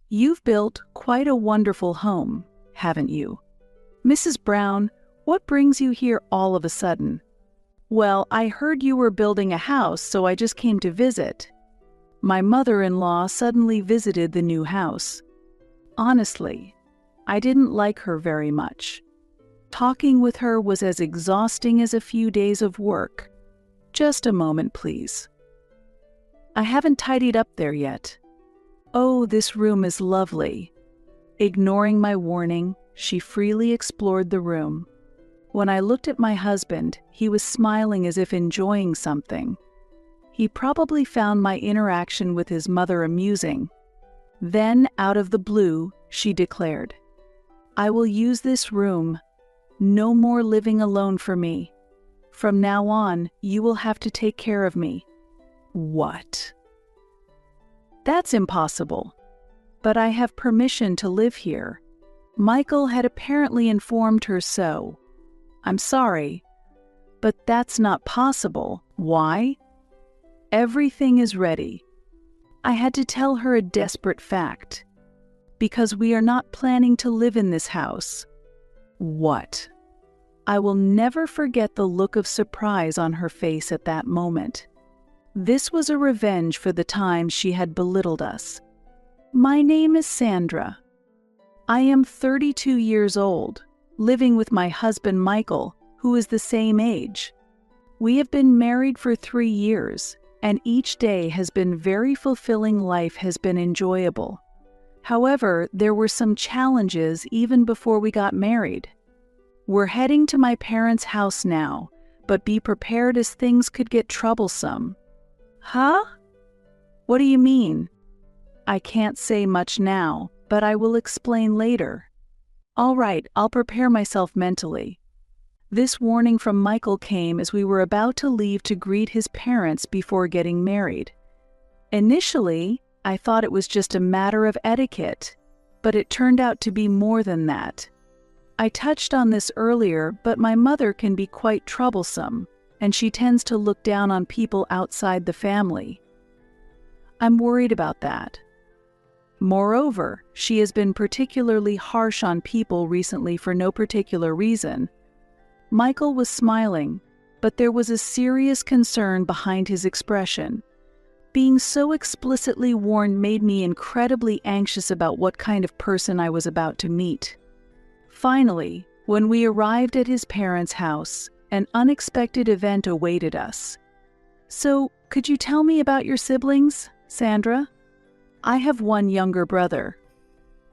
You've built quite a wonderful home, haven't you? Mrs. Brown, what brings you here all of a sudden? Well, I heard you were building a house, so I just came to visit. My mother-in-law suddenly visited the new house. Honestly, I didn't like her very much. Talking with her was as exhausting as a few days of work. Just a moment, please. I haven't tidied up there yet. Oh, this room is lovely. Ignoring my warning, she freely explored the room. When I looked at my husband, he was smiling as if enjoying something. He probably found my interaction with his mother amusing. Then, out of the blue, she declared, "I will use this room. No more living alone for me. From now on, you will have to take care of me." What? That's impossible. But I have permission to live here. Michael had apparently informed her so. I'm sorry, but that's not possible. Why? Everything is ready. I had to tell her a desperate fact. Because we are not planning to live in this house. What? I will never forget the look of surprise on her face at that moment. This was a revenge for the time she had belittled us. My name is Sandra. I am 32 years old, living with my husband Michael, who is the same age. We have been married for 3 years, and each day has been very fulfilling. Life has been enjoyable. However, there were some challenges even before we got married. We're heading to my parents' house now, but be prepared as things could get troublesome. Huh? What do you mean? I can't say much now, but I will explain later. All right, I'll prepare myself mentally. This warning from Michael came as we were about to leave to greet his parents before getting married. Initially, I thought it was just a matter of etiquette, but it turned out to be more than that. I touched on this earlier, but my mother can be quite troublesome, and she tends to look down on people outside the family. I'm worried about that. Moreover, she has been particularly harsh on people recently for no particular reason. Michael was smiling, but there was a serious concern behind his expression. Being so explicitly warned made me incredibly anxious about what kind of person I was about to meet. Finally, when we arrived at his parents' house, an unexpected event awaited us. So, could you tell me about your siblings, Sandra? I have one younger brother.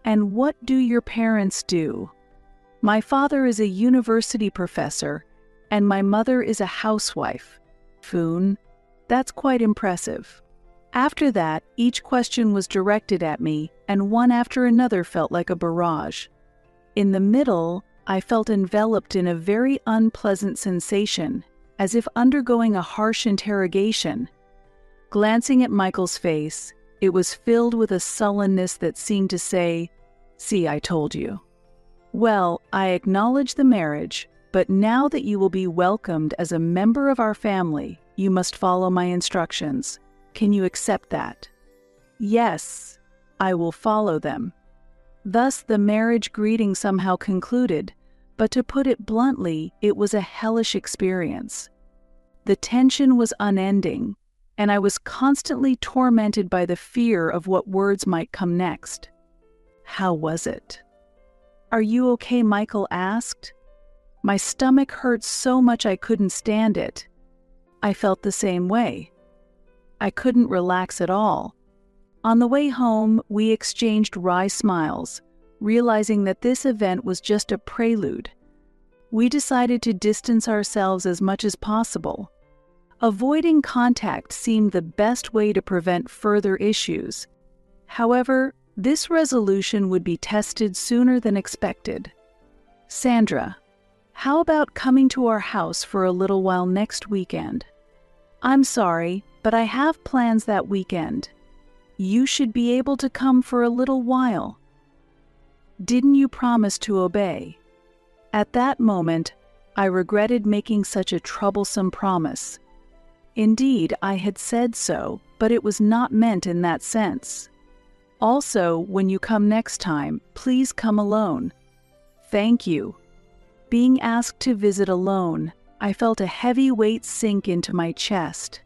And what do your parents do? My father is a university professor, and my mother is a housewife. Foon, that's quite impressive. After that, each question was directed at me, and one after another felt like a barrage. In the middle, I felt enveloped in a very unpleasant sensation, as if undergoing a harsh interrogation. Glancing at Michael's face, it was filled with a sullenness that seemed to say, "See, I told you." Well, I acknowledge the marriage, but now that you will be welcomed as a member of our family, you must follow my instructions. Can you accept that? Yes, I will follow them. Thus the marriage greeting somehow concluded, but to put it bluntly, it was a hellish experience. The tension was unending, and I was constantly tormented by the fear of what words might come next. How was it? Are you okay? Michael asked. My stomach hurt so much I couldn't stand it. I felt the same way. I couldn't relax at all. On the way home, we exchanged wry smiles, realizing that this event was just a prelude. We decided to distance ourselves as much as possible. Avoiding contact seemed the best way to prevent further issues. However, this resolution would be tested sooner than expected. Sandra, how about coming to our house for a little while next weekend? I'm sorry, but I have plans that weekend. You should be able to come for a little while. Didn't you promise to obey? At that moment, I regretted making such a troublesome promise. Indeed, I had said so, but it was not meant in that sense. Also, when you come next time, please come alone. Thank you. Being asked to visit alone, I felt a heavy weight sink into my chest.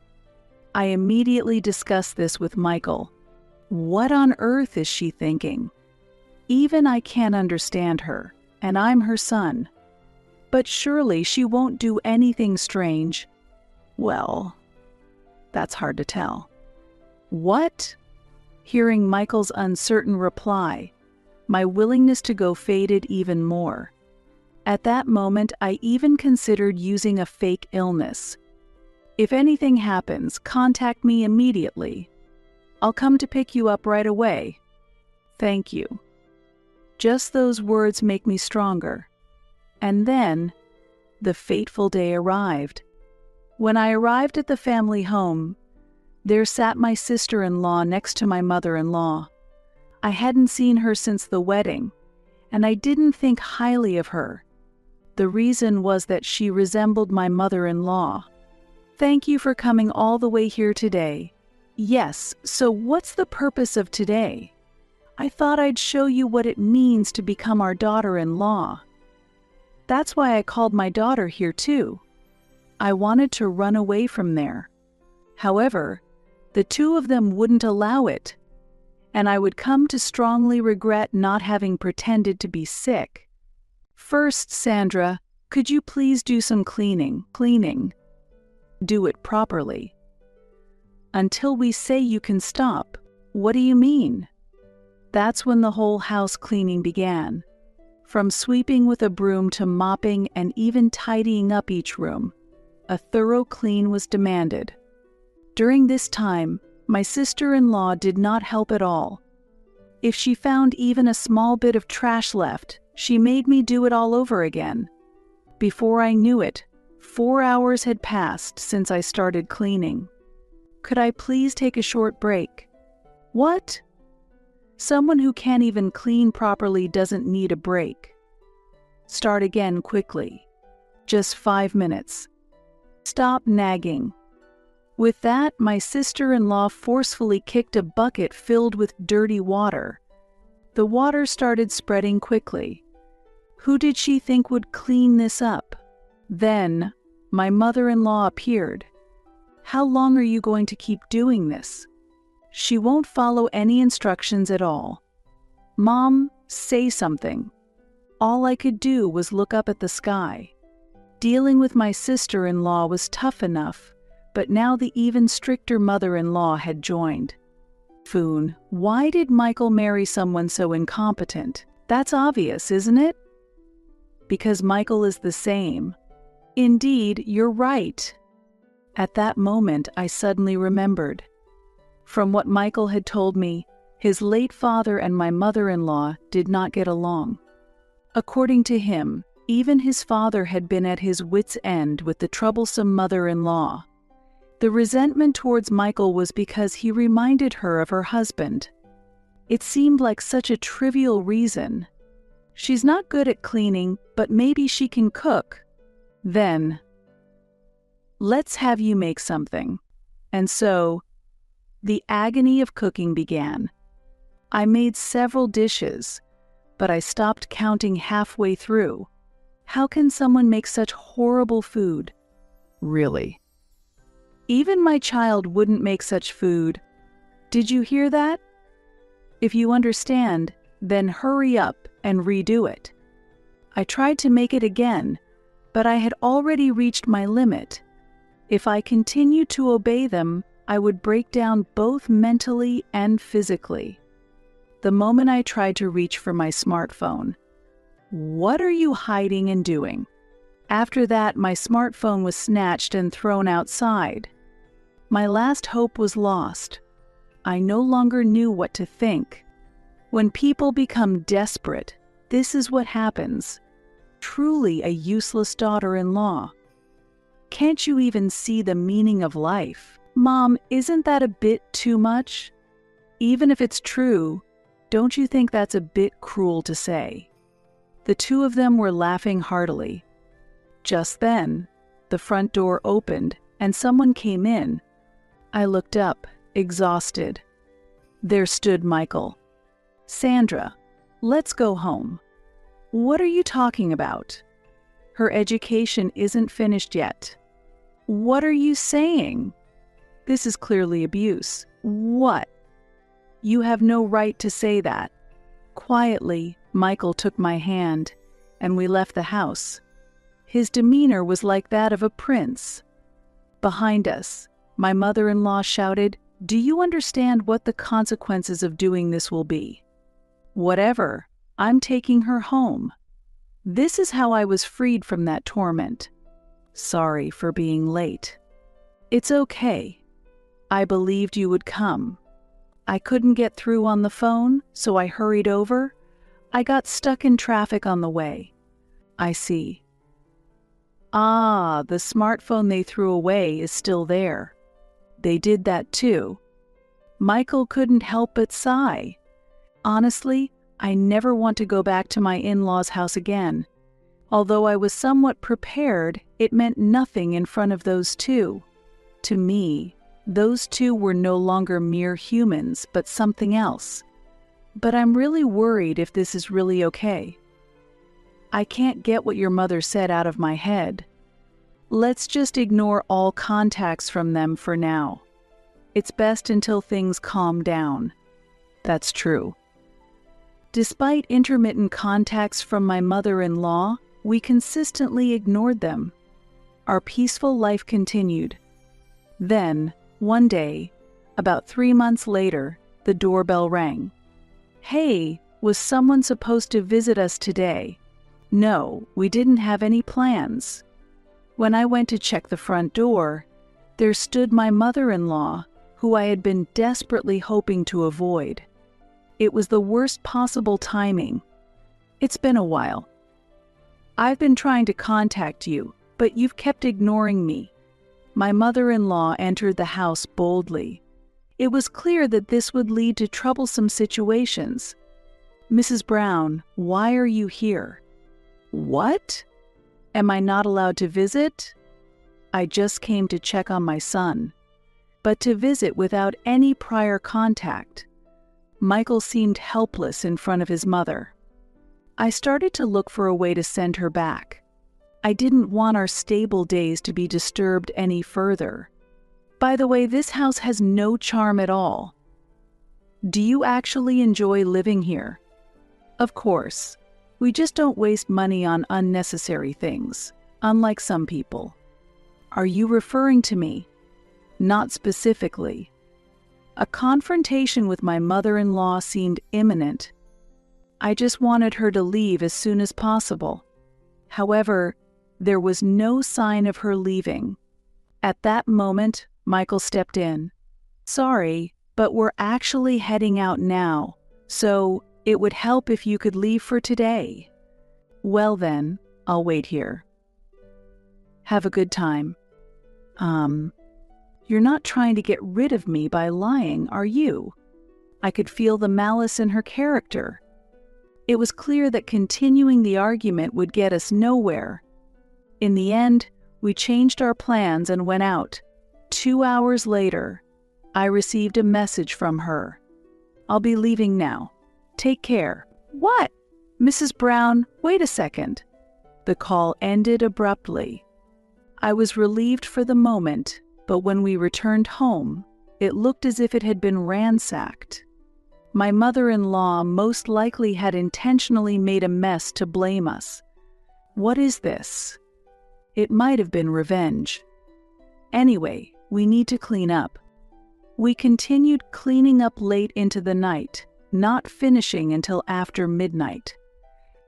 I immediately discussed this with Michael. What on earth is she thinking? Even I can't understand her, and I'm her son. But surely she won't do anything strange. Well, that's hard to tell. What? Hearing Michael's uncertain reply, my willingness to go faded even more. At that moment, I even considered using a fake illness. If anything happens, contact me immediately. I'll come to pick you up right away. Thank you. Just those words make me stronger. And then, the fateful day arrived. When I arrived at the family home, there sat my sister-in-law next to my mother-in-law. I hadn't seen her since the wedding, and I didn't think highly of her. The reason was that she resembled my mother-in-law. Thank you for coming all the way here today. Yes, so what's the purpose of today? I thought I'd show you what it means to become our daughter-in-law. That's why I called my daughter here too. I wanted to run away from there. However, the two of them wouldn't allow it, and I would come to strongly regret not having pretended to be sick. First, Sandra, could you please do some cleaning? Do it properly. Until we say you can stop. What do you mean? That's when the whole house cleaning began. From sweeping with a broom to mopping and even tidying up each room, a thorough clean was demanded. During this time, my sister-in-law did not help at all. If she found even a small bit of trash left, she made me do it all over again. Before I knew it, 4 hours had passed since I started cleaning. Could I please take a short break? What? Someone who can't even clean properly doesn't need a break. Start again quickly. Just 5 minutes. Stop nagging. With that, my sister-in-law forcefully kicked a bucket filled with dirty water. The water started spreading quickly. Who did she think would clean this up? Then, my mother-in-law appeared. How long are you going to keep doing this? She won't follow any instructions at all. Mom, say something. All I could do was look up at the sky. Dealing with my sister-in-law was tough enough, but now the even stricter mother-in-law had joined. Foon, why did Michael marry someone so incompetent? That's obvious, isn't it? Because Michael is the same. Indeed, you're right. At that moment, I suddenly remembered. From what Michael had told me, his late father and my mother-in-law did not get along. According to him, even his father had been at his wits' end with the troublesome mother-in-law. The resentment towards Michael was because he reminded her of her husband. It seemed like such a trivial reason. She's not good at cleaning, but maybe she can cook. Then, let's have you make something. And so, the agony of cooking began. I made several dishes, but I stopped counting halfway through. How can someone make such horrible food? Really? Even my child wouldn't make such food. Did you hear that? If you understand, then hurry up and redo it. I tried to make it again, but I had already reached my limit. If I continued to obey them, I would break down both mentally and physically. The moment I tried to reach for my smartphone. What are you hiding and doing? After that, my smartphone was snatched and thrown outside. My last hope was lost. I no longer knew what to think. When people become desperate, this is what happens. Truly a useless daughter-in-law. Can't you even see the meaning of life? Mom, isn't that a bit too much? Even if it's true, don't you think that's a bit cruel to say? The two of them were laughing heartily. Just then, the front door opened and someone came in. I looked up, exhausted. There stood Michael. Sandra, let's go home. What are you talking about? Her education isn't finished yet. What are you saying? This is clearly abuse. What? You have no right to say that. Quietly, Michael took my hand, and we left the house. His demeanor was like that of a prince. Behind us, my mother-in-law shouted, "Do you understand what the consequences of doing this will be?" "Whatever, I'm taking her home." This is how I was freed from that torment. Sorry for being late. It's okay. I believed you would come. I couldn't get through on the phone, so I hurried over. I got stuck in traffic on the way. I see. Ah, the smartphone they threw away is still there. They did that too. Michael couldn't help but sigh. Honestly, I never want to go back to my in-laws' house again. Although I was somewhat prepared, it meant nothing in front of those two. To me, those two were no longer mere humans, but something else. But I'm really worried if this is really okay. I can't get what your mother said out of my head. Let's just ignore all contacts from them for now. It's best until things calm down. That's true. Despite intermittent contacts from my mother-in-law, we consistently ignored them. Our peaceful life continued. Then, one day, about 3 months later, the doorbell rang. "Hey, was someone supposed to visit us today?" "No, we didn't have any plans." When I went to check the front door, there stood my mother-in-law, who I had been desperately hoping to avoid. It was the worst possible timing. "It's been a while. I've been trying to contact you, but you've kept ignoring me." My mother-in-law entered the house boldly. It was clear that this would lead to troublesome situations. "Mrs. Brown, why are you here?" "What? Am I not allowed to visit?" "I just came to check on my son." But to visit without any prior contact. Michael seemed helpless in front of his mother. I started to look for a way to send her back. I didn't want our stable days to be disturbed any further. By the way, this house has no charm at all. "Do you actually enjoy living here?" "Of course. We just don't waste money on unnecessary things, unlike some people." "Are you referring to me?" "Not specifically." A confrontation with my mother-in-law seemed imminent. I just wanted her to leave as soon as possible. However, there was no sign of her leaving. At that moment, Michael stepped in. "Sorry, but we're actually heading out now, so it would help if you could leave for today." "Well then, I'll wait here." "Have a good time." You're not trying to get rid of me by lying, are you?" I could feel the malice in her character. It was clear that continuing the argument would get us nowhere. In the end, we changed our plans and went out. 2 hours later, I received a message from her. "I'll be leaving now. Take care." "What?" "Mrs. Brown, wait a second." The call ended abruptly. I was relieved for the moment, but when we returned home, it looked as if it had been ransacked. My mother-in-law most likely had intentionally made a mess to blame us. What is this? It might have been revenge. Anyway, we need to clean up. We continued cleaning up late into the night, not finishing until after midnight.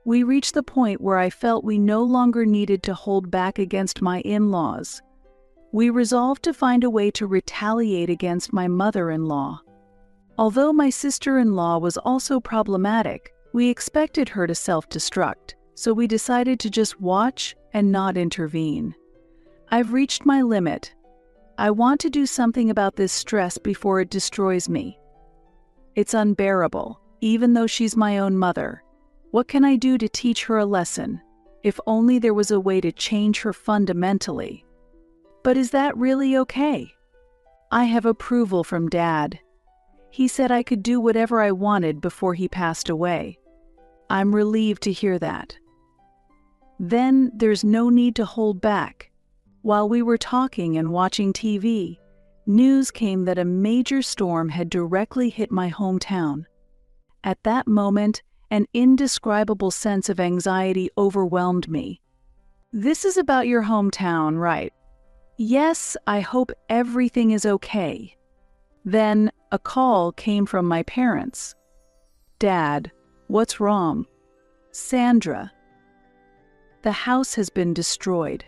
We reached the point where I felt we no longer needed to hold back against my in-laws. We resolved to find a way to retaliate against my mother-in-law. Although my sister-in-law was also problematic, we expected her to self-destruct, so we decided to just watch and not intervene. I've reached my limit. I want to do something about this stress before it destroys me. It's unbearable, even though she's my own mother. What can I do to teach her a lesson? If only there was a way to change her fundamentally. But is that really okay? I have approval from Dad. He said I could do whatever I wanted before he passed away. I'm relieved to hear that. Then there's no need to hold back. While we were talking and watching TV, news came that a major storm had directly hit my hometown. At that moment, an indescribable sense of anxiety overwhelmed me. This is about your hometown, right? Yes, I hope everything is okay. Then a call came from my parents. Dad, what's wrong? Sandra. The house has been destroyed.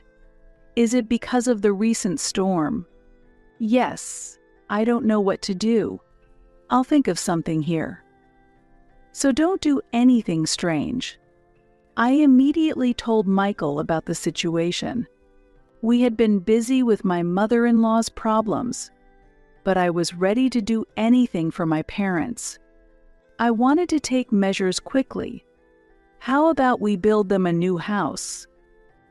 Is it because of the recent storm? Yes, I don't know what to do. I'll think of something here. So don't do anything strange. I immediately told Michael about the situation. We had been busy with my mother-in-law's problems, but I was ready to do anything for my parents. I wanted to take measures quickly. How about we build them a new house?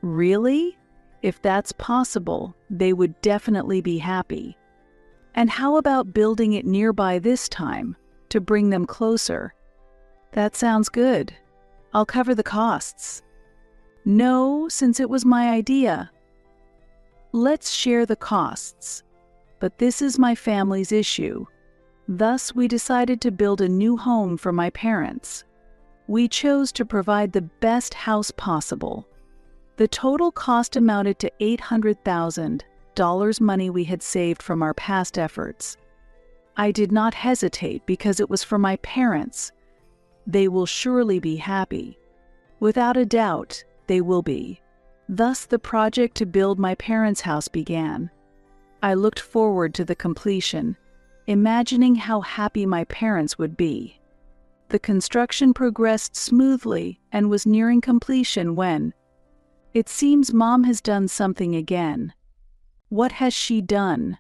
Really? If that's possible, they would definitely be happy. And how about building it nearby this time, to bring them closer? That sounds good. I'll cover the costs. No, since it was my idea. Let's share the costs. But this is my family's issue. Thus, we decided to build a new home for my parents. We chose to provide the best house possible. The total cost amounted to $800,000 money we had saved from our past efforts. I did not hesitate because it was for my parents. They will surely be happy. Without a doubt, they will be. Thus, the project to build my parents' house began. I looked forward to the completion, imagining how happy my parents would be. The construction progressed smoothly and was nearing completion when, it seems Mom has done something again. What has she done?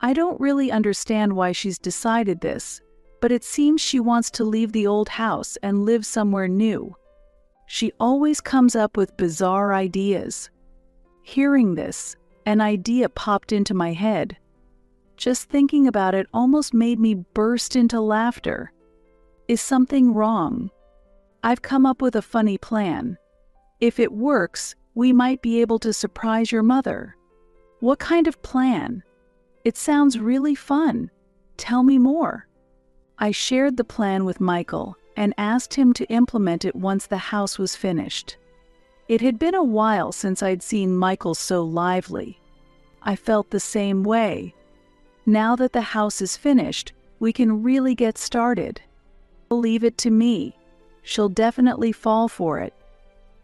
I don't really understand why she's decided this, but it seems she wants to leave the old house and live somewhere new. She always comes up with bizarre ideas. Hearing this, an idea popped into my head. Just thinking about it almost made me burst into laughter. Is something wrong? I've come up with a funny plan. If it works, we might be able to surprise your mother. What kind of plan? It sounds really fun. Tell me more. I shared the plan with Michael and asked him to implement it once the house was finished. It had been a while since I'd seen Michael so lively. I felt the same way. Now that the house is finished, we can really get started. Leave it to me. She'll definitely fall for it.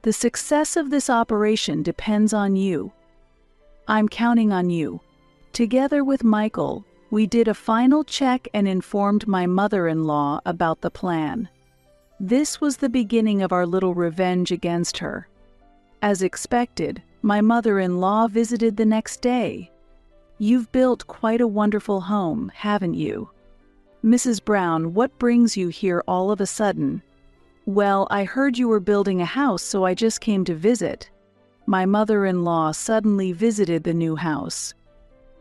The success of this operation depends on you. I'm counting on you. Together with Michael, we did a final check and informed my mother-in-law about the plan. This was the beginning of our little revenge against her. As expected, my mother-in-law visited the next day. You've built quite a wonderful home, haven't you? Mrs. Brown, what brings you here all of a sudden? Well, I heard you were building a house, so I just came to visit. My mother-in-law suddenly visited the new house.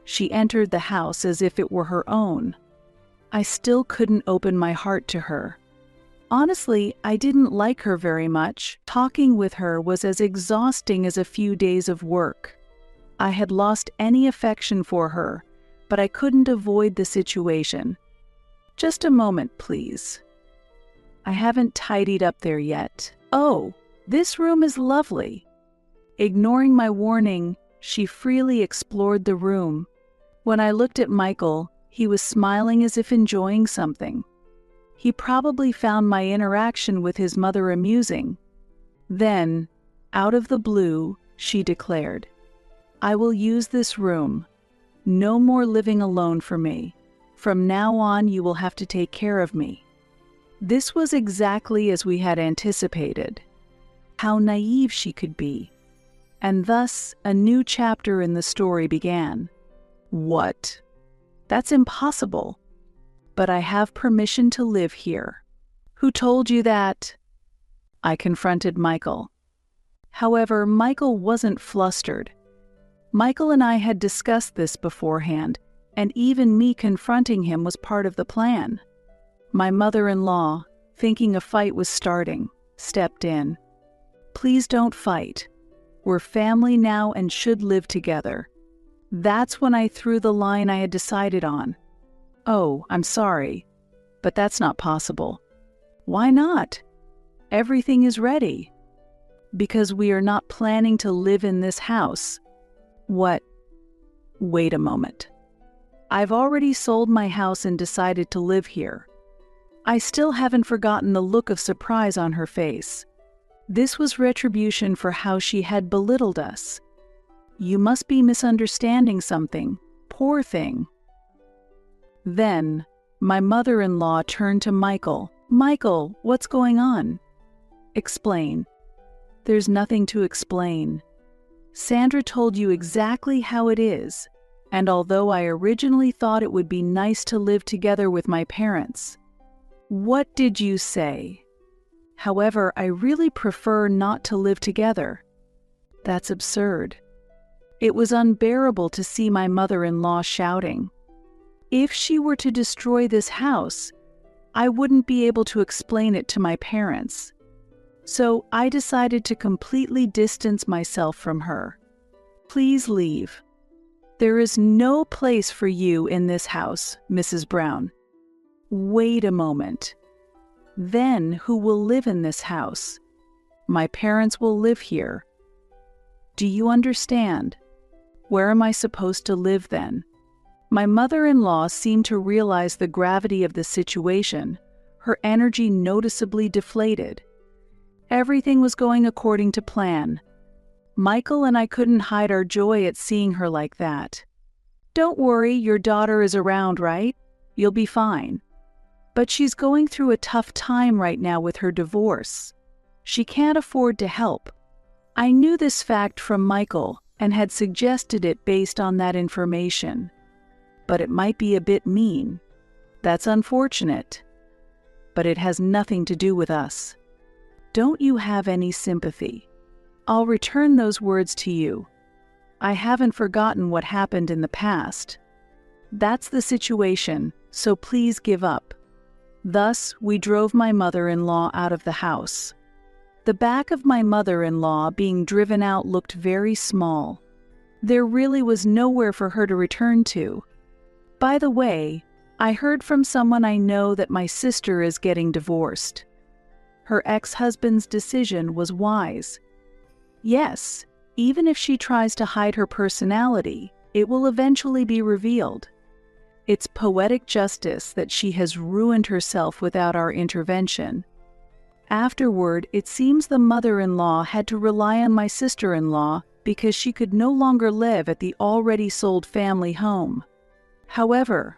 She entered the house as if it were her own. I still couldn't open my heart to her. Honestly, I didn't like her very much. Talking with her was as exhausting as a few days of work. I had lost any affection for her, but I couldn't avoid the situation. Just a moment, please. I haven't tidied up there yet. Oh, this room is lovely. Ignoring my warning, she freely explored the room. When I looked at Michael, he was smiling as if enjoying something. He probably found my interaction with his mother amusing. Then, out of the blue, she declared, "I will use this room. No more living alone for me. From now on, you will have to take care of me." This was exactly as we had anticipated. How naive she could be. And thus, a new chapter in the story began. What? That's impossible. But I have permission to live here. Who told you that? I confronted Michael. However, Michael wasn't flustered. Michael and I had discussed this beforehand, and even me confronting him was part of the plan. My mother-in-law, thinking a fight was starting, stepped in. "Please don't fight. We're family now and should live together." That's when I threw the line I had decided on. "Oh, I'm sorry, but that's not possible." "Why not?" "Everything is ready." "Because we are not planning to live in this house." "What?" "Wait a moment. I've already sold my house and decided to live here." I still haven't forgotten the look of surprise on her face. This was retribution for how she had belittled us. "You must be misunderstanding something. Poor thing." Then, my mother-in-law turned to Michael. "Michael, what's going on?" "Explain." "There's nothing to explain. Sandra told you exactly how it is, and although I originally thought it would be nice to live together with my parents." "What did you say?" "However, I really prefer not to live together." "That's absurd." It was unbearable to see my mother-in-law shouting. If she were to destroy this house, I wouldn't be able to explain it to my parents. So I decided to completely distance myself from her. "Please leave. There is no place for you in this house, Mrs. Brown." "Wait a moment. Then who will live in this house?" "My parents will live here." "Do you understand? Where am I supposed to live then?" My mother-in-law seemed to realize the gravity of the situation, her energy noticeably deflated. Everything was going according to plan. Michael and I couldn't hide our joy at seeing her like that. "Don't worry, your daughter is around, right? You'll be fine." "But she's going through a tough time right now with her divorce. She can't afford to help." I knew this fact from Michael and had suggested it based on that information. But it might be a bit mean. That's unfortunate. But it has nothing to do with us. Don't you have any sympathy? I'll return those words to you. I haven't forgotten what happened in the past. That's the situation, so please give up. Thus, we drove my mother-in-law out of the house. The back of my mother-in-law being driven out looked very small. There really was nowhere for her to return to. By the way, I heard from someone I know that my sister is getting divorced. Her ex-husband's decision was wise. Yes, even if she tries to hide her personality, it will eventually be revealed. It's poetic justice that she has ruined herself without our intervention. Afterward, it seems the mother-in-law had to rely on my sister-in-law because she could no longer live at the already sold family home. However,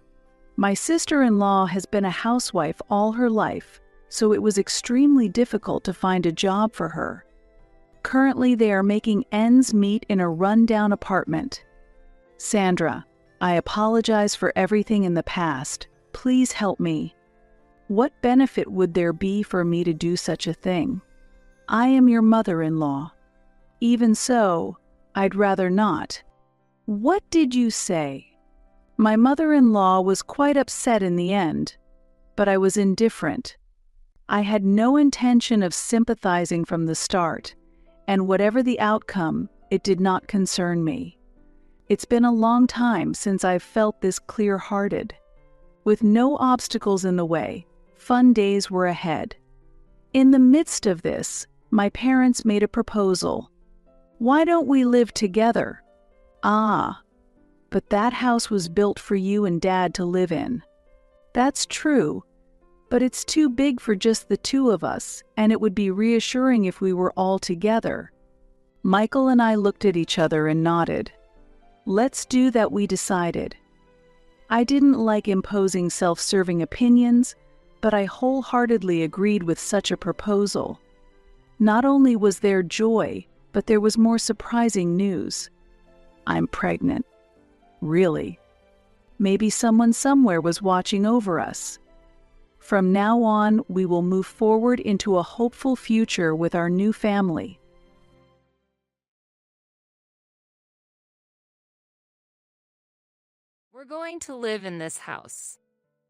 my sister-in-law has been a housewife all her life, so it was extremely difficult to find a job for her. Currently, they are making ends meet in a run-down apartment. Sandra, I apologize for everything in the past. Please help me. What benefit would there be for me to do such a thing? I am your mother-in-law. Even so, I'd rather not. What did you say? My mother-in-law was quite upset in the end, but I was indifferent. I had no intention of sympathizing from the start, and whatever the outcome, it did not concern me. It's been a long time since I've felt this clear-hearted. With no obstacles in the way, fun days were ahead. In the midst of this, my parents made a proposal. Why don't we live together? Ah, but that house was built for you and Dad to live in. That's true, but it's too big for just the two of us, and it would be reassuring if we were all together. Michael and I looked at each other and nodded. Let's do that, we decided. I didn't like imposing self-serving opinions, but I wholeheartedly agreed with such a proposal. Not only was there joy, but there was more surprising news. I'm pregnant. Really? Maybe someone somewhere was watching over us. From now on, we will move forward into a hopeful future with our new family. "We're going to live in this house.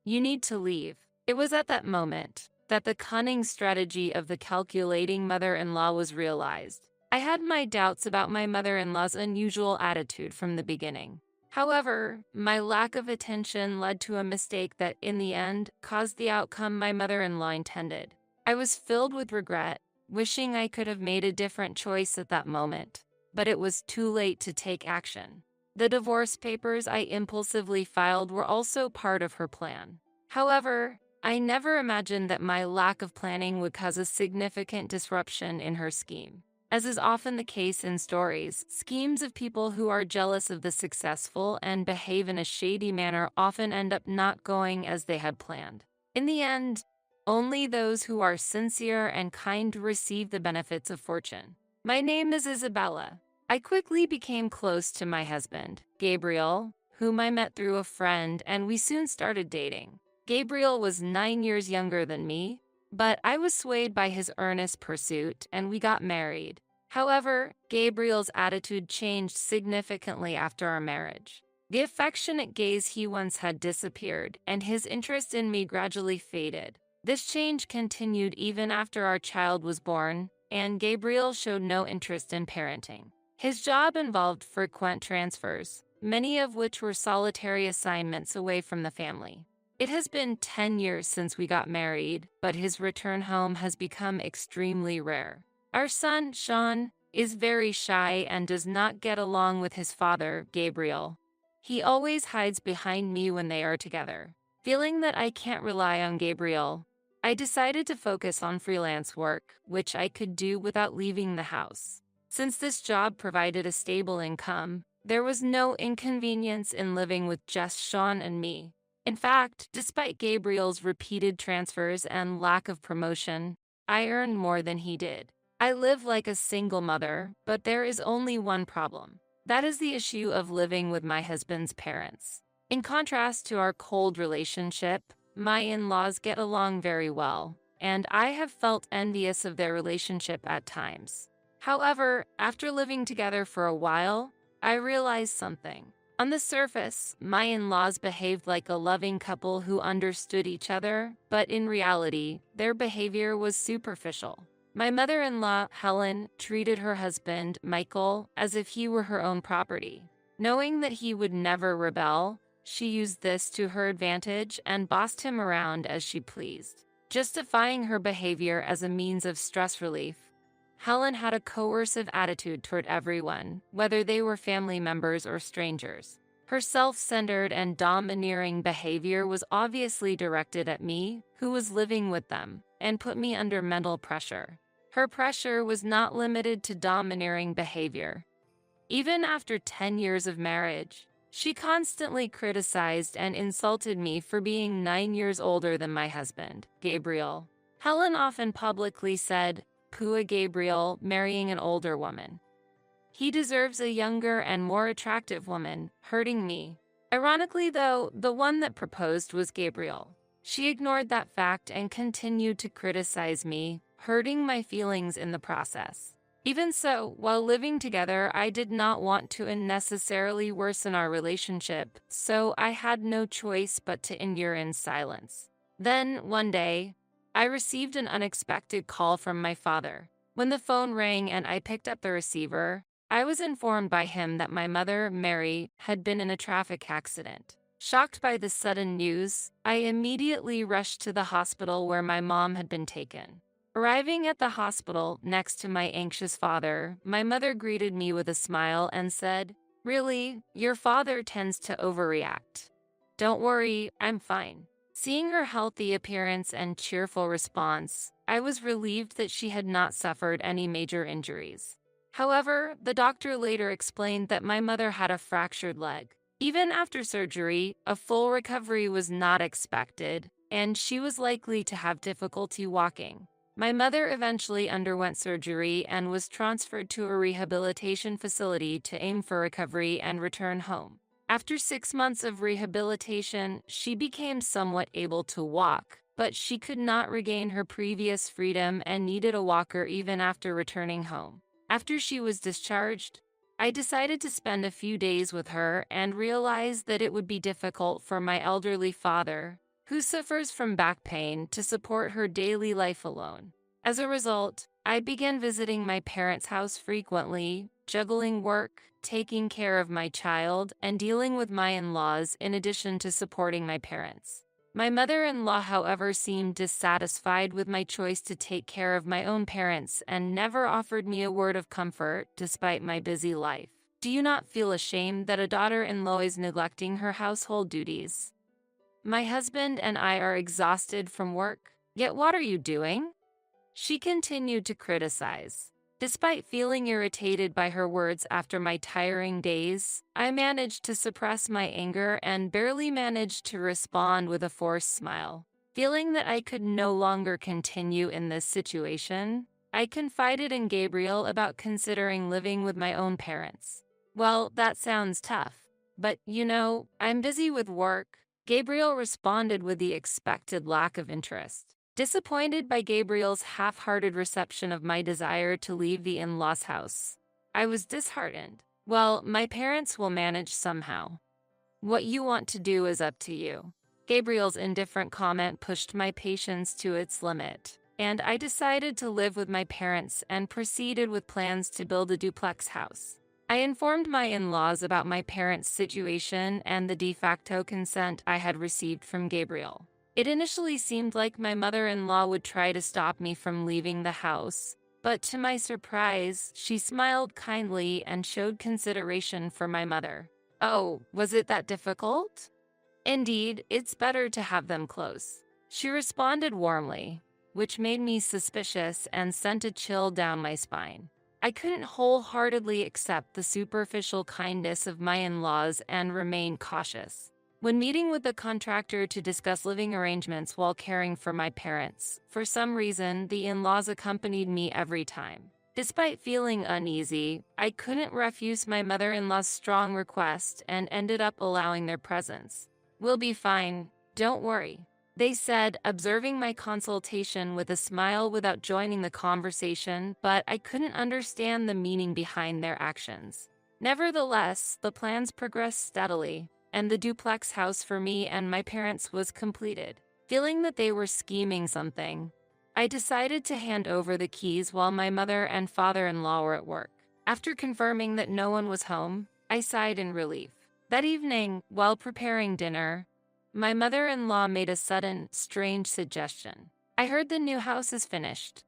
You need to leave." It was at that moment that the cunning strategy of the calculating mother-in-law was realized. I had my doubts about my mother-in-law's unusual attitude from the beginning. However, my lack of attention led to a mistake that, in the end, caused the outcome my mother-in-law intended. I was filled with regret, wishing I could have made a different choice at that moment. But it was too late to take action. The divorce papers I impulsively filed were also part of her plan. However, I never imagined that my lack of planning would cause a significant disruption in her scheme. As is often the case in stories, schemes of people who are jealous of the successful and behave in a shady manner often end up not going as they had planned. In the end, only those who are sincere and kind receive the benefits of fortune. My name is Isabella. I quickly became close to my husband, Gabriel, whom I met through a friend, and we soon started dating. Gabriel was 9 years younger than me, but I was swayed by his earnest pursuit, and we got married. However, Gabriel's attitude changed significantly after our marriage. The affectionate gaze he once had disappeared, and his interest in me gradually faded. This change continued even after our child was born, and Gabriel showed no interest in parenting. His job involved frequent transfers, many of which were solitary assignments away from the family. It has been 10 years since we got married, but his return home has become extremely rare. Our son, Sean, is very shy and does not get along with his father, Gabriel. He always hides behind me when they are together. Feeling that I can't rely on Gabriel, I decided to focus on freelance work, which I could do without leaving the house. Since this job provided a stable income, there was no inconvenience in living with just Sean and me. In fact, despite Gabriel's repeated transfers and lack of promotion, I earned more than he did. I live like a single mother, but there is only one problem. That is the issue of living with my husband's parents. In contrast to our cold relationship, my in-laws get along very well, and I have felt envious of their relationship at times. However, after living together for a while, I realized something. On the surface, my in-laws behaved like a loving couple who understood each other, but in reality, their behavior was superficial. My mother-in-law, Helen, treated her husband, Michael, as if he were her own property. Knowing that he would never rebel, she used this to her advantage and bossed him around as she pleased. Justifying her behavior as a means of stress relief, Helen had a coercive attitude toward everyone, whether they were family members or strangers. Her self-centered and domineering behavior was obviously directed at me, who was living with them, and put me under mental pressure. Her pressure was not limited to domineering behavior. Even after 10 years of marriage, she constantly criticized and insulted me for being 9 years older than my husband, Gabriel. Helen often publicly said, "Poor Gabriel marrying an older woman. He deserves a younger and more attractive woman," hurting me. Ironically, though, the one that proposed was Gabriel. She ignored that fact and continued to criticize me, hurting my feelings in the process. Even so, while living together, I did not want to unnecessarily worsen our relationship, so I had no choice but to endure in silence. Then, one day, I received an unexpected call from my father. When the phone rang and I picked up the receiver, I was informed by him that my mother, Mary, had been in a traffic accident. Shocked by this sudden news, I immediately rushed to the hospital where my mom had been taken. Arriving at the hospital next to my anxious father, my mother greeted me with a smile and said, "Really, your father tends to overreact. Don't worry, I'm fine." Seeing her healthy appearance and cheerful response, I was relieved that she had not suffered any major injuries. However, the doctor later explained that my mother had a fractured leg. Even after surgery, a full recovery was not expected, and she was likely to have difficulty walking. My mother eventually underwent surgery and was transferred to a rehabilitation facility to aim for recovery and return home. After 6 months of rehabilitation, she became somewhat able to walk, but she could not regain her previous freedom and needed a walker even after returning home. After she was discharged, I decided to spend a few days with her and realized that it would be difficult for my elderly father, who suffers from back pain, to support her daily life alone. As a result, I began visiting my parents' house frequently, juggling work, taking care of my child, and dealing with my in-laws in addition to supporting my parents. My mother-in-law, however, seemed dissatisfied with my choice to take care of my own parents and never offered me a word of comfort despite my busy life. Do you not feel ashamed that a daughter-in-law is neglecting her household duties? My husband and I are exhausted from work, yet what are you doing? She continued to criticize. Despite feeling irritated by her words after my tiring days, I managed to suppress my anger and barely managed to respond with a forced smile. Feeling that I could no longer continue in this situation, I confided in Gabriel about considering living with my own parents. Well, that sounds tough, but I'm busy with work. Gabriel responded with the expected lack of interest. Disappointed by Gabriel's half-hearted reception of my desire to leave the in-laws' house, I was disheartened. Well, my parents will manage somehow. What you want to do is up to you. Gabriel's indifferent comment pushed my patience to its limit, and I decided to live with my parents and proceeded with plans to build a duplex house. I informed my in-laws about my parents' situation and the de facto consent I had received from Gabriel. It initially seemed like my mother-in-law would try to stop me from leaving the house, but to my surprise, she smiled kindly and showed consideration for my mother. Oh, was it that difficult? Indeed, it's better to have them close. She responded warmly, which made me suspicious and sent a chill down my spine. I couldn't wholeheartedly accept the superficial kindness of my in-laws and remain cautious. When meeting with the contractor to discuss living arrangements while caring for my parents, for some reason, the in-laws accompanied me every time. Despite feeling uneasy, I couldn't refuse my mother-in-law's strong request and ended up allowing their presence. "We'll be fine, don't worry," they said, observing my consultation with a smile without joining the conversation, but I couldn't understand the meaning behind their actions. Nevertheless, the plans progressed steadily, and the duplex house for me and my parents was completed. Feeling that they were scheming something, I decided to hand over the keys while my mother and father-in-law were at work. After confirming that no one was home, I sighed in relief. That evening, while preparing dinner, my mother-in-law made a sudden, strange suggestion. "I heard the new house is finished.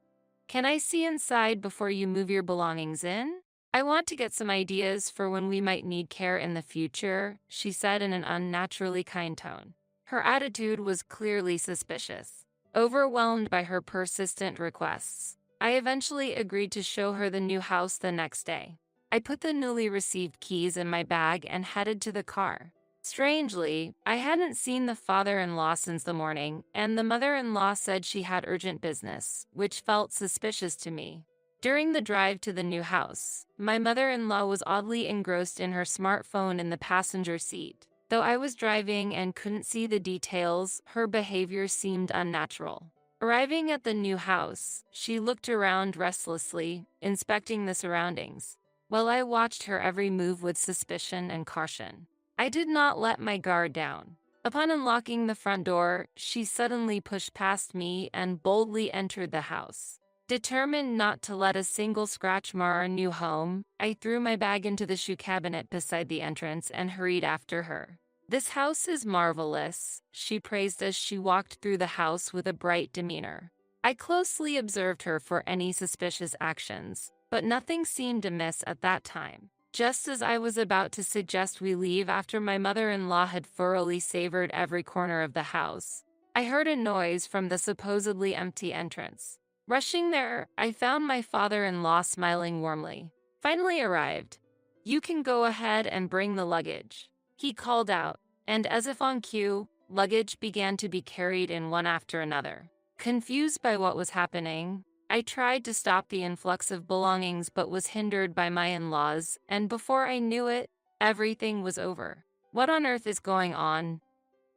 Can I see inside before you move your belongings in? I want to get some ideas for when we might need care in the future," she said in an unnaturally kind tone. Her attitude was clearly suspicious. Overwhelmed by her persistent requests, I eventually agreed to show her the new house the next day. I put the newly received keys in my bag and headed to the car. Strangely, I hadn't seen the father-in-law since the morning, and the mother-in-law said she had urgent business, which felt suspicious to me. During the drive to the new house, my mother-in-law was oddly engrossed in her smartphone in the passenger seat. Though I was driving and couldn't see the details, her behavior seemed unnatural. Arriving at the new house, she looked around restlessly, inspecting the surroundings, while I watched her every move with suspicion and caution. I did not let my guard down. Upon unlocking the front door, she suddenly pushed past me and boldly entered the house. Determined not to let a single scratch mar our new home, I threw my bag into the shoe cabinet beside the entrance and hurried after her. "This house is marvelous," she praised as she walked through the house with a bright demeanor. I closely observed her for any suspicious actions, but nothing seemed amiss at that time. Just as I was about to suggest we leave after my mother-in-law had thoroughly savored every corner of the house, I heard a noise from the supposedly empty entrance. Rushing there, I found my father-in-law smiling warmly. "Finally arrived. You can go ahead and bring the luggage," he called out, and as if on cue, luggage began to be carried in one after another. Confused by what was happening, I tried to stop the influx of belongings but was hindered by my in-laws, and before I knew it, everything was over. "What on earth is going on?"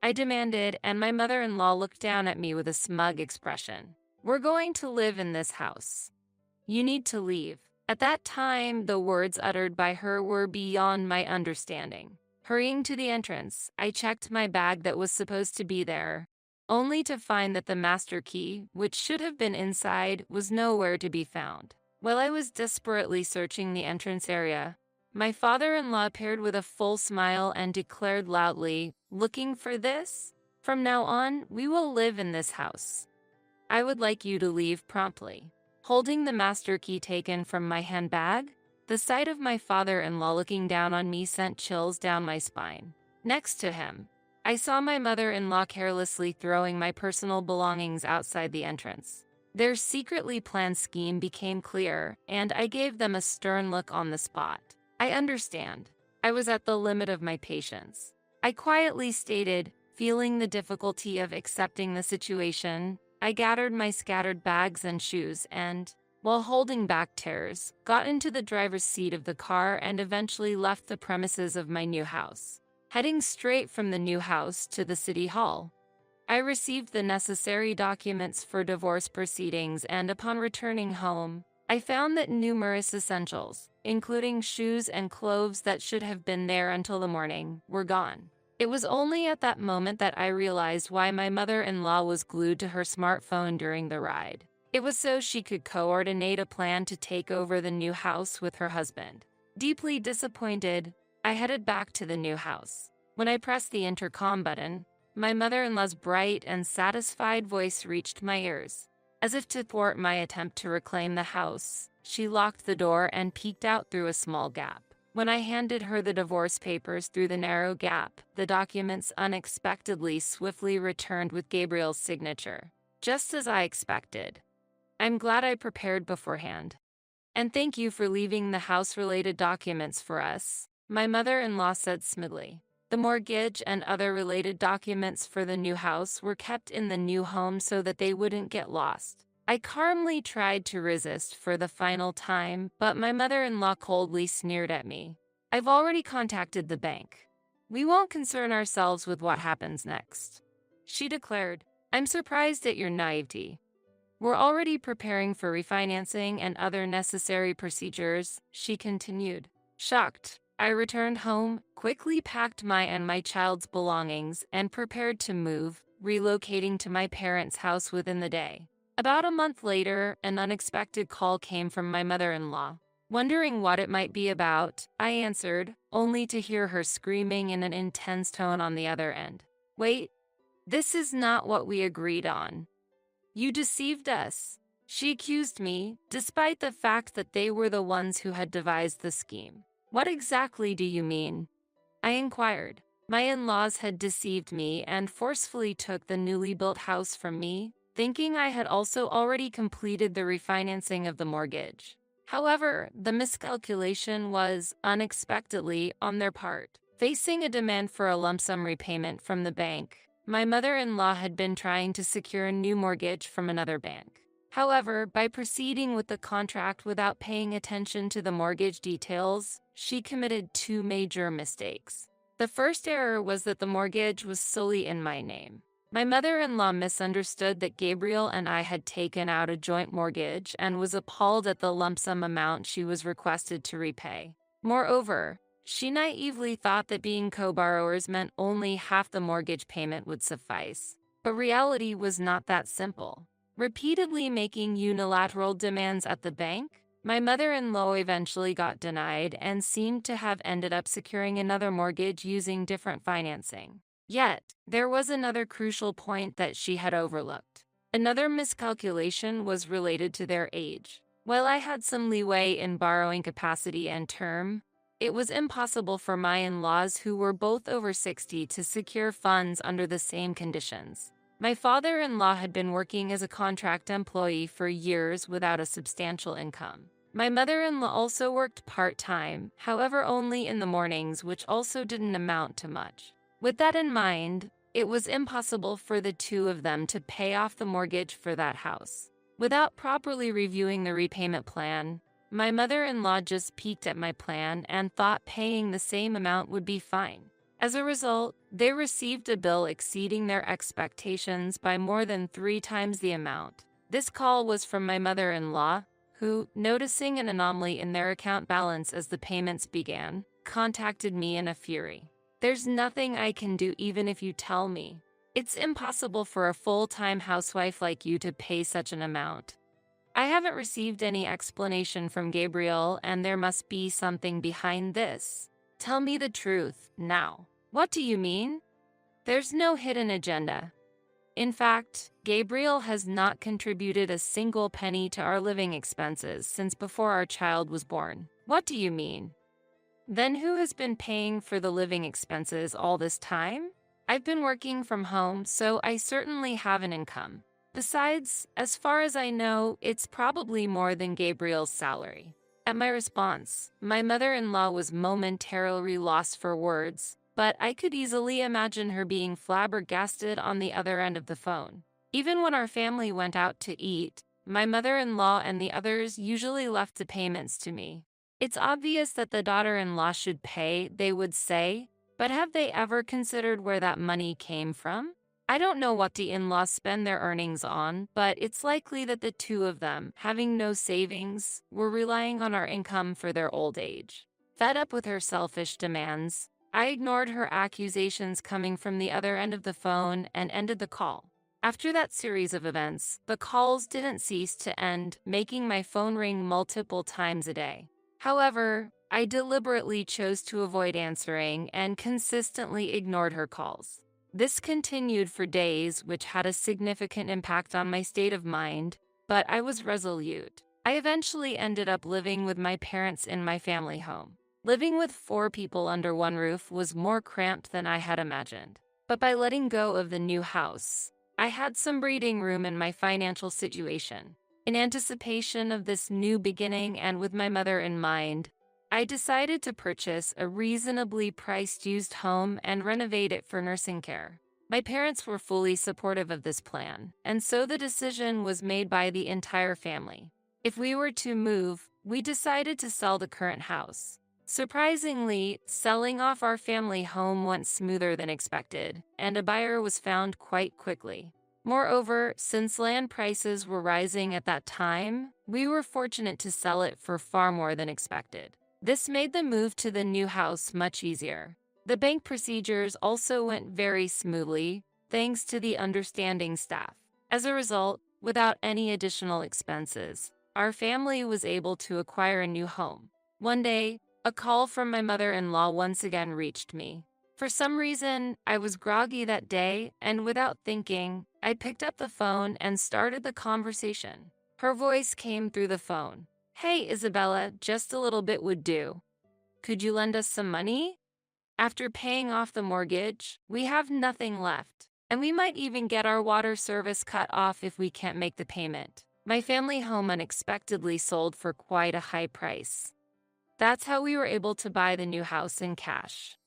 I demanded, and my mother-in-law looked down at me with a smug expression. "We're going to live in this house. You need to leave." At that time, the words uttered by her were beyond my understanding. Hurrying to the entrance, I checked my bag that was supposed to be there, only to find that the master key, which should have been inside, was nowhere to be found. While I was desperately searching the entrance area, my father-in-law appeared with a full smile and declared loudly, "Looking for this? From now on, we will live in this house. I would like you to leave promptly." Holding the master key taken from my handbag, the sight of my father-in-law looking down on me sent chills down my spine. Next to him, I saw my mother-in-law carelessly throwing my personal belongings outside the entrance. Their secretly planned scheme became clear, and I gave them a stern look on the spot. "I understand." I was at the limit of my patience. I quietly stated, feeling the difficulty of accepting the situation. I gathered my scattered bags and shoes and, while holding back tears, got into the driver's seat of the car and eventually left the premises of my new house. Heading straight from the new house to the city hall, I received the necessary documents for divorce proceedings, and upon returning home, I found that numerous essentials, including shoes and clothes that should have been there until the morning, were gone. It was only at that moment that I realized why my mother-in-law was glued to her smartphone during the ride. It was so she could coordinate a plan to take over the new house with her husband. Deeply disappointed, I headed back to the new house. When I pressed the intercom button, my mother-in-law's bright and satisfied voice reached my ears. As if to thwart my attempt to reclaim the house, she locked the door and peeked out through a small gap. When I handed her the divorce papers through the narrow gap, the documents unexpectedly swiftly returned with Gabriel's signature. Just as I expected. "I'm glad I prepared beforehand. And thank you for leaving the house-related documents for us," my mother-in-law said smoothly. The mortgage and other related documents for the new house were kept in the new home so that they wouldn't get lost. I calmly tried to resist for the final time, but my mother-in-law coldly sneered at me. "I've already contacted the bank. We won't concern ourselves with what happens next," she declared. "I'm surprised at your naivety. We're already preparing for refinancing and other necessary procedures," she continued. Shocked, I returned home, quickly packed my and my child's belongings, and prepared to move, relocating to my parents' house within the day. About a month later, an unexpected call came from my mother-in-law. Wondering what it might be about, I answered, only to hear her screaming in an intense tone on the other end. "Wait, this is not what we agreed on. You deceived us," she accused me, despite the fact that they were the ones who had devised the scheme. "What exactly do you mean?" I inquired. My in-laws had deceived me and forcefully took the newly built house from me, thinking I had also already completed the refinancing of the mortgage. However, the miscalculation was, unexpectedly, on their part. Facing a demand for a lump sum repayment from the bank, my mother-in-law had been trying to secure a new mortgage from another bank. However, by proceeding with the contract without paying attention to the mortgage details, she committed two major mistakes. The first error was that the mortgage was solely in my name. My mother-in-law misunderstood that Gabriel and I had taken out a joint mortgage and was appalled at the lump sum amount she was requested to repay. Moreover, she naively thought that being co-borrowers meant only half the mortgage payment would suffice. But reality was not that simple. Repeatedly making unilateral demands at the bank, my mother-in-law eventually got denied and seemed to have ended up securing another mortgage using different financing. Yet, there was another crucial point that she had overlooked. Another miscalculation was related to their age. While I had some leeway in borrowing capacity and term, it was impossible for my in-laws, who were both over 60, to secure funds under the same conditions. My father-in-law had been working as a contract employee for years without a substantial income. My mother-in-law also worked part-time, however only in the mornings, which also didn't amount to much. With that in mind, it was impossible for the two of them to pay off the mortgage for that house. Without properly reviewing the repayment plan, my mother-in-law just peeked at my plan and thought paying the same amount would be fine. As a result, they received a bill exceeding their expectations by more than 3 times the amount. This call was from my mother-in-law, who, noticing an anomaly in their account balance as the payments began, contacted me in a fury. "There's nothing I can do even if you tell me. It's impossible for a full-time housewife like you to pay such an amount." I haven't received any explanation from Gabriel, and there must be something behind this. Tell me the truth, now. What do you mean? There's no hidden agenda. In fact, Gabriel has not contributed a single penny to our living expenses since before our child was born. What do you mean? Then who has been paying for the living expenses all this time? I've been working from home, so I certainly have an income. Besides, as far as I know, it's probably more than Gabriel's salary. At my response, my mother-in-law was momentarily lost for words, but I could easily imagine her being flabbergasted on the other end of the phone. Even when our family went out to eat, my mother-in-law and the others usually left the payments to me. "It's obvious that the daughter-in-law should pay," they would say, but have they ever considered where that money came from? I don't know what the in-laws spend their earnings on, but it's likely that the two of them, having no savings, were relying on our income for their old age. Fed up with her selfish demands, I ignored her accusations coming from the other end of the phone and ended the call. After that series of events, the calls didn't cease to end, making my phone ring multiple times a day. However, I deliberately chose to avoid answering and consistently ignored her calls. This continued for days, which had a significant impact on my state of mind, but I was resolute. I eventually ended up living with my parents in my family home. Living with 4 people under one roof was more cramped than I had imagined. But by letting go of the new house, I had some breathing room in my financial situation. In anticipation of this new beginning and with my mother in mind, I decided to purchase a reasonably priced used home and renovate it for nursing care. My parents were fully supportive of this plan, and so the decision was made by the entire family. If we were to move, we decided to sell the current house. Surprisingly, selling off our family home went smoother than expected, and a buyer was found quite quickly. Moreover, since land prices were rising at that time, we were fortunate to sell it for far more than expected. This made the move to the new house much easier. The bank procedures also went very smoothly, thanks to the understanding staff. As a result, without any additional expenses, our family was able to acquire a new home. One day, a call from my mother-in-law once again reached me. For some reason, I was groggy that day, and without thinking, I picked up the phone and started the conversation. Her voice came through the phone. "Hey, Isabella, just a little bit would do. Could you lend us some money? After paying off the mortgage, we have nothing left, and we might even get our water service cut off if we can't make the payment." My family home unexpectedly sold for quite a high price. That's how we were able to buy the new house in cash.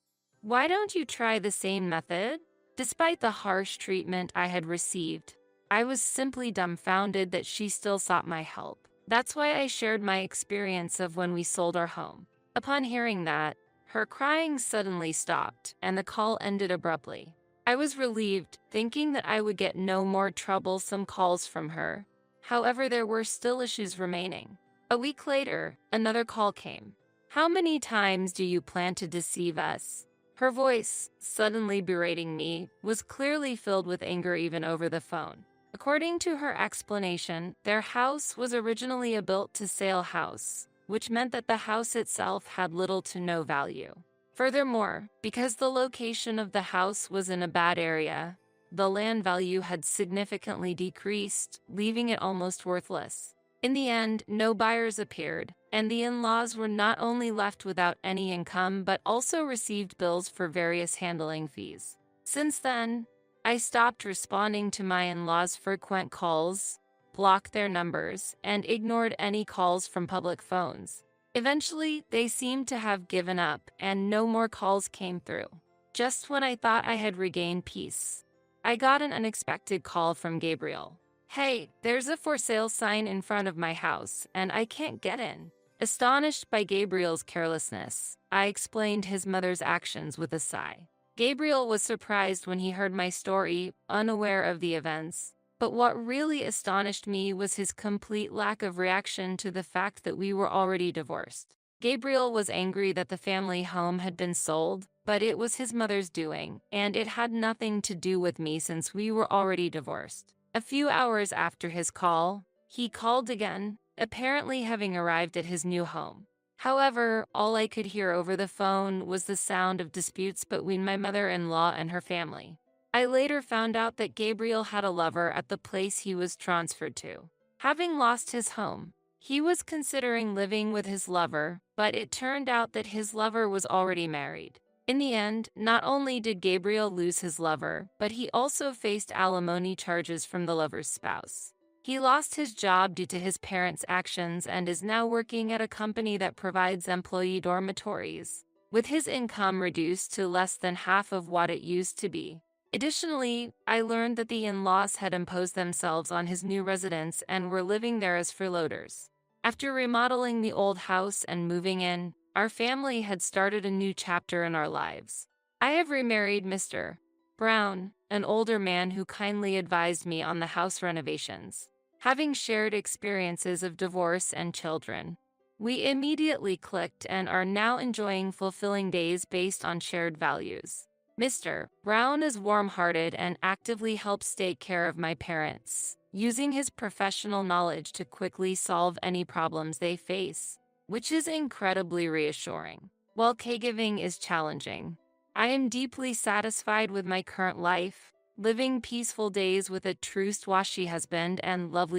Why don't you try the same method? Despite the harsh treatment I had received, I was simply dumbfounded that she still sought my help. That's why I shared my experience of when we sold our home. Upon hearing that, her crying suddenly stopped, and the call ended abruptly. I was relieved, thinking that I would get no more troublesome calls from her. However, there were still issues remaining. A week later, another call came. "How many times do you plan to deceive us?" Her voice, suddenly berating me, was clearly filled with anger even over the phone. According to her explanation, their house was originally a built-to-sale house, which meant that the house itself had little to no value. Furthermore, because the location of the house was in a bad area, the land value had significantly decreased, leaving it almost worthless. In the end, no buyers appeared, and the in-laws were not only left without any income but also received bills for various handling fees. Since then, I stopped responding to my in-laws' frequent calls, blocked their numbers, and ignored any calls from public phones. Eventually, they seemed to have given up, and no more calls came through. Just when I thought I had regained peace, I got an unexpected call from Gabriel. "Hey, there's a for sale sign in front of my house, and I can't get in." Astonished by Gabriel's carelessness, I explained his mother's actions with a sigh. Gabriel was surprised when he heard my story, unaware of the events. But what really astonished me was his complete lack of reaction to the fact that we were already divorced. Gabriel was angry that the family home had been sold, but it was his mother's doing, and it had nothing to do with me since we were already divorced. A few hours after his call, he called again, apparently having arrived at his new home. However, all I could hear over the phone was the sound of disputes between my mother-in-law and her family. I later found out that Gabriel had a lover at the place he was transferred to. Having lost his home, he was considering living with his lover, but it turned out that his lover was already married. In the end, not only did Gabriel lose his lover, but he also faced alimony charges from the lover's spouse. He lost his job due to his parents' actions and is now working at a company that provides employee dormitories, with his income reduced to less than half of what it used to be. Additionally, I learned that the in-laws had imposed themselves on his new residence and were living there as freeloaders. After remodeling the old house and moving in, our family had started a new chapter in our lives. I have remarried Mr. Brown, an older man who kindly advised me on the house renovations. Having shared experiences of divorce and children, we immediately clicked and are now enjoying fulfilling days based on shared values. Mr. Brown is warm-hearted and actively helps take care of my parents, using his professional knowledge to quickly solve any problems they face, which is incredibly reassuring. While caregiving is challenging, I am deeply satisfied with my current life, living peaceful days with a true Swashi husband and lovely